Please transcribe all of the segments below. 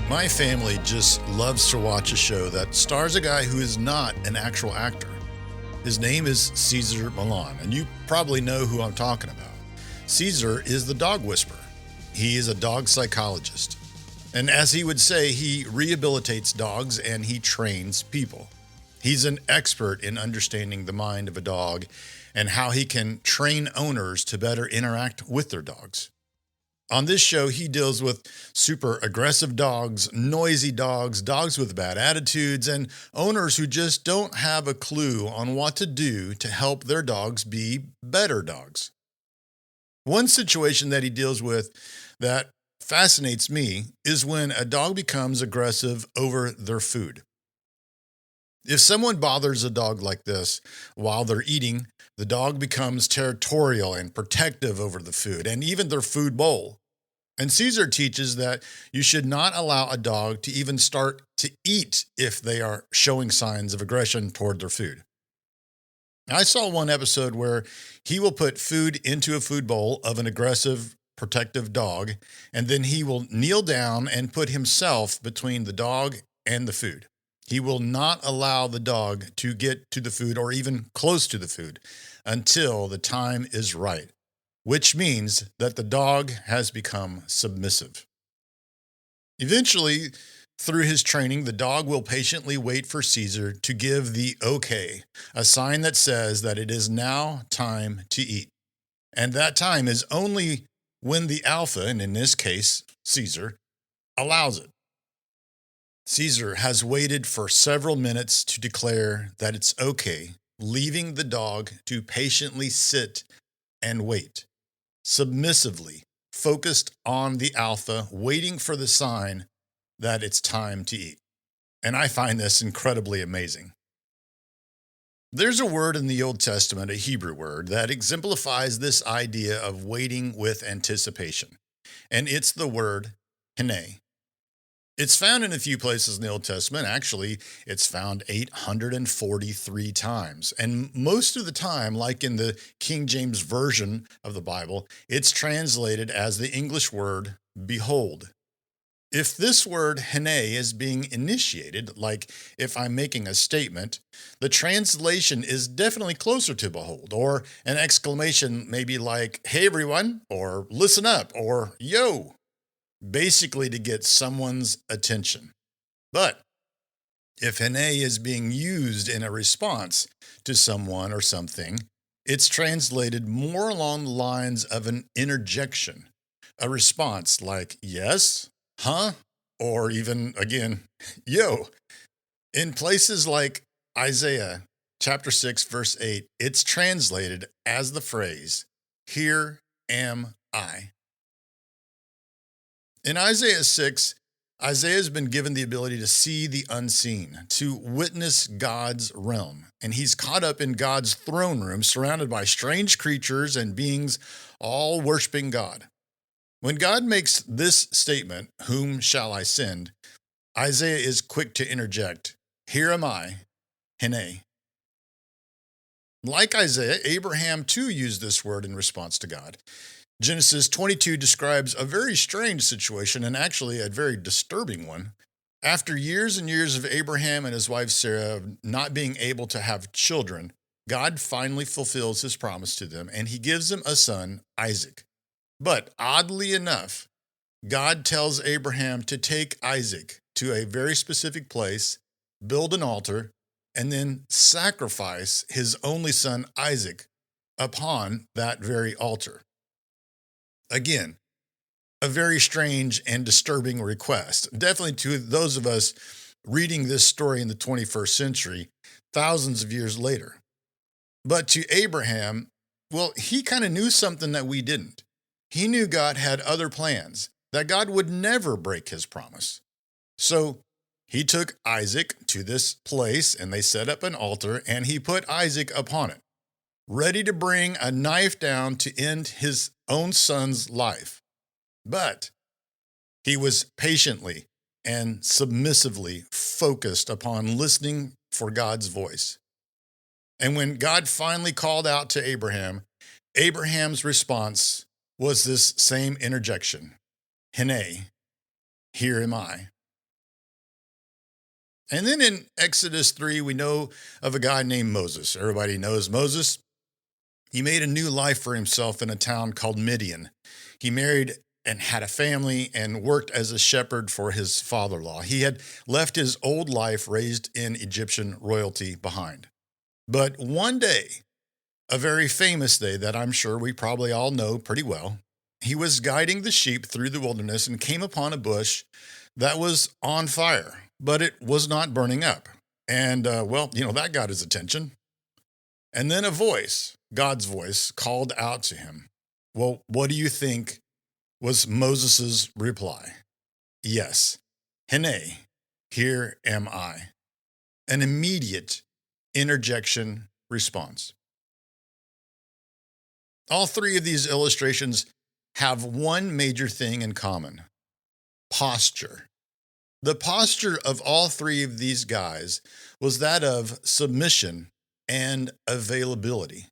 My family just loves to watch a show that stars a guy who is not an actual actor. His name is Cesar Millan, and you probably know who I'm talking about. Cesar is the dog whisperer. He is a dog psychologist. And as he would say, he rehabilitates dogs and he trains people. He's an expert in understanding the mind of a dog and how he can train owners to better interact with their dogs. On this show, he deals with super aggressive dogs, noisy dogs, dogs with bad attitudes, and owners who just don't have a clue on what to do to help their dogs be better dogs. One situation that he deals with that fascinates me is when a dog becomes aggressive over their food. If someone bothers a dog like this while they're eating, the dog becomes territorial and protective over the food and even their food bowl. And Cesar teaches that you should not allow a dog to even start to eat if they are showing signs of aggression toward their food. I saw one episode where he will put food into a food bowl of an aggressive, protective dog, and then he will kneel down and put himself between the dog and the food. He will not allow the dog to get to the food or even close to the food until the time is right, which means that the dog has become submissive. Eventually, through his training, the dog will patiently wait for Cesar to give the okay, a sign that says that it is now time to eat. And that time is only when the alpha, and in this case, Cesar, allows it. Cesar has waited for several minutes to declare that it's okay, leaving the dog to patiently sit and wait, submissively focused on the alpha, waiting for the sign that it's time to eat. And I find this incredibly amazing. There's a word in the Old Testament, a Hebrew word, that exemplifies this idea of waiting with anticipation. And it's the word hene. It's found in a few places in the Old Testament. Actually, it's found 843 times. And most of the time, like in the King James Version of the Bible, it's translated as the English word behold. If this word hene is being initiated, like if I'm making a statement, the translation is definitely closer to behold, or an exclamation maybe like, hey everyone, or listen up, or yo, basically to get someone's attention. But if hene is being used in a response to someone or something, it's translated more along the lines of an interjection, a response like yes, huh, or even, again, yo. In places like Isaiah chapter 6, verse 8, it's translated as the phrase, here am I. In Isaiah 6, Isaiah has been given the ability to see the unseen, to witness God's realm, and he's caught up in God's throne room, surrounded by strange creatures and beings all worshiping God. When God makes this statement, whom shall I send? Isaiah is quick to interject, here am I, hene. Like Isaiah, Abraham too used this word in response to God. Genesis 22 describes a very strange situation, and actually a very disturbing one. After years and years of Abraham and his wife Sarah not being able to have children, God finally fulfills his promise to them, and he gives them a son, Isaac. But oddly enough, God tells Abraham to take Isaac to a very specific place, build an altar, and then sacrifice his only son, Isaac, upon that very altar. Again, a very strange and disturbing request. Definitely to those of us reading this story in the 21st century, thousands of years later. But to Abraham, well, he kind of knew something that we didn't. He knew God had other plans, that God would never break his promise. So he took Isaac to this place, and they set up an altar, and he put Isaac upon it, ready to bring a knife down to end his own son's life. But he was patiently and submissively focused upon listening for God's voice. And when God finally called out to Abraham, Abraham's response was this same interjection, hene, here am I. And then in Exodus 3, we know of a guy named Moses. Everybody knows Moses. He made a new life for himself in a town called Midian. He married and had a family and worked as a shepherd for his father in law. He had left his old life raised in Egyptian royalty behind. But one day, a very famous day that I'm sure we probably all know pretty well, he was guiding the sheep through the wilderness and came upon a bush that was on fire, but it was not burning up. And, that got his attention. And then a voice, God's voice, called out to him. Well, what do you think was Moses' reply? Yes, Hene, here am I. An immediate interjection response. All three of these illustrations have one major thing in common: posture. The posture of all three of these guys was that of submission and availability.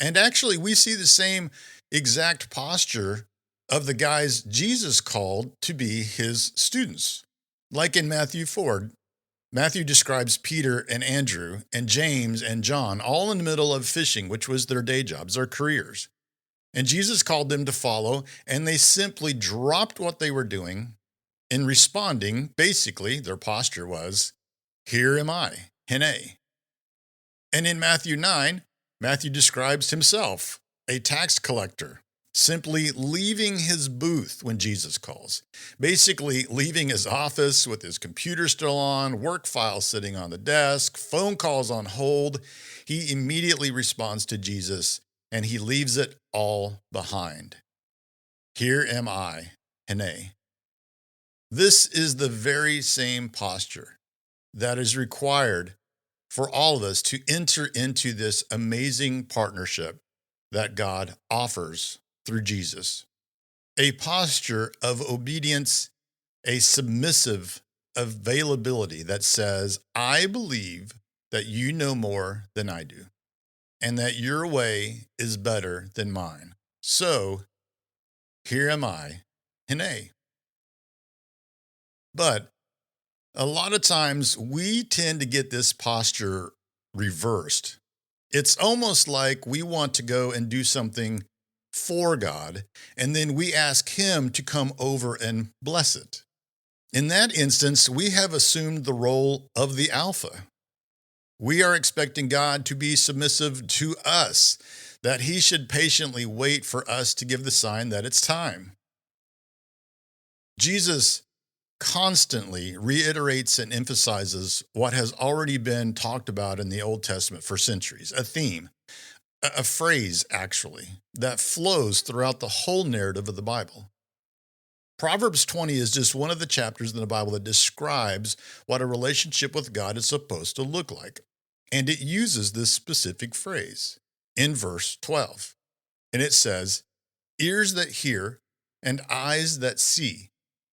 And actually, we see the same exact posture of the guys Jesus called to be his students. Like in Matthew 4, Matthew describes Peter and Andrew and James and John all in the middle of fishing, which was their day jobs, their careers. And Jesus called them to follow, and they simply dropped what they were doing in responding. Basically, their posture was, here am I, Hene. And in Matthew 9, Matthew describes himself, a tax collector, simply leaving his booth when Jesus calls, basically leaving his office with his computer still on, work files sitting on the desk, phone calls on hold. He immediately responds to Jesus, and he leaves it all behind. Here am I, Hene. This is the very same posture that is required for all of us to enter into this amazing partnership that God offers through Jesus. A posture of obedience, a submissive availability that says, I believe that you know more than I do, and that your way is better than mine. So, here am I, Hene. But a lot of times we tend to get this posture reversed. It's almost like we want to go and do something for God, and then we ask Him to come over and bless it. In that instance, we have assumed the role of the alpha. We are expecting God to be submissive to us, that He should patiently wait for us to give the sign that it's time. Jesus constantly reiterates and emphasizes what has already been talked about in the Old Testament for centuries, a theme, a phrase actually, that flows throughout the whole narrative of the Bible. Proverbs 20 is just one of the chapters in the Bible that describes what a relationship with God is supposed to look like. And it uses this specific phrase in verse 12. And it says, ears that hear and eyes that see,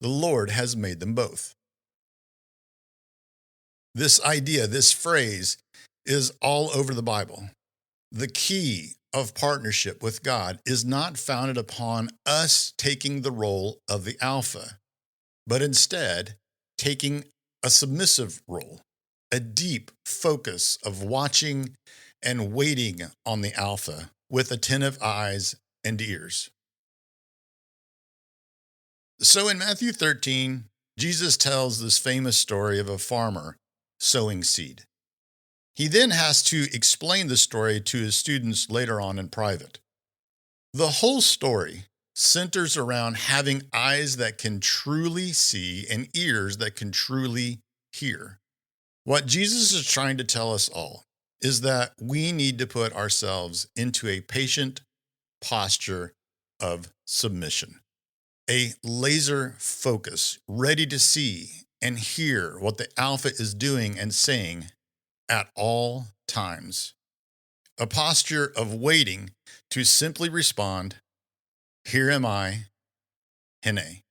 the Lord has made them both. This idea, this phrase, is all over the Bible. The key of partnership with God is not founded upon us taking the role of the alpha, but instead taking a submissive role, a deep focus of watching and waiting on the alpha with attentive eyes and ears. So in Matthew 13, Jesus tells this famous story of a farmer sowing seed. He then has to explain the story to his students later on in private. The whole story centers around having eyes that can truly see and ears that can truly hear. What Jesus is trying to tell us all is that we need to put ourselves into a patient posture of submission, a laser focus, ready to see and hear what the alpha is doing and saying at all times. A posture of waiting to simply respond, here am I, Hene.